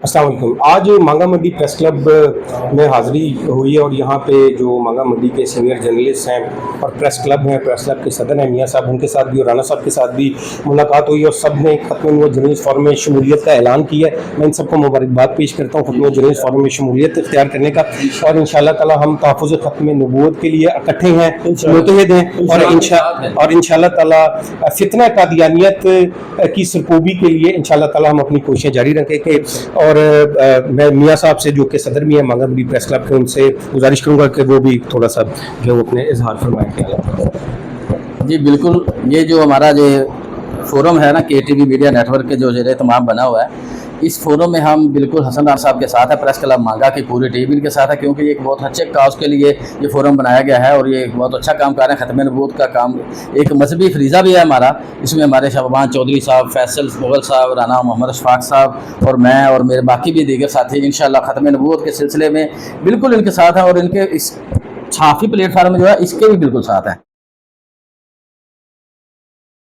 अस्सलाम वालेकुम। आज मांगा मंडी प्रेस क्लब में हाज़िरी हुई है और यहाँ पे जो मांगा मंडी के सीनियर जर्नलिस्ट हैं और प्रेस क्लब हैं, प्रेस क्लब के सदर हैं मियाँ साहब, उनके साथ भी और राना साहब के साथ भी मुलाकात हुई और सब ने ख़त्म नबूवत जर्नलिस्ट फोरम में शमूलियत का ऐलान किया है। मैं इन सबको मुबारकबाद पेश करता हूँ ख़त्म नबूवत जर्नलिस्ट फोरम में शमूलियत इख्तियार करने का, और इंशाअल्लाह ताला हम तहफ़्फ़ुज़ ख़त्म नबूवत के लिए इकट्ठे हैं, मुतहद हैं और इंशाअल्लाह ताला फितना कादियानियत की सरकोबी के लिए इंशाअल्लाह ताला हम अपनी कोशिशें जारी रखेंगे। और मैं मियाँ साहब से जो कि सदर भी हैं मांगा मंडी प्रेस क्लब के, उनसे गुजारिश करूँगा कि वो भी थोड़ा सा जो अपने इजहार फरमाएं। जी बिल्कुल, ये जो हमारा जो फोरम है ना KTV मीडिया नेटवर्क के जो ज़ेरे तमाम बना हुआ है, इस फोरम में हम बिल्कुल हसन राना साहब के साथ है, प्रेस क्लब मांगा की पूरी टीम इनके साथ है, क्योंकि ये एक बहुत अच्छे काज के लिए ये फोरम बनाया गया है और ये एक बहुत अच्छा काम कर रहे हैं। ख़त्म नबूवत का काम एक मजहबी फरीज़ा भी है हमारा, इसमें हमारे शाहबान चौधरी साहब, फैसल मुगल साहब, राना मोहम्मद अशफाक साहब और मैं और मेरे बाकी भी दीगर साथी इंशाअल्लाह ख़त्म नबूवत के सिलसिले में बिल्कुल इनके साथ हैं और इनके इस सहाफ़ी प्लेटफार्म में जो है इसके भी बिल्कुल साथ हैं।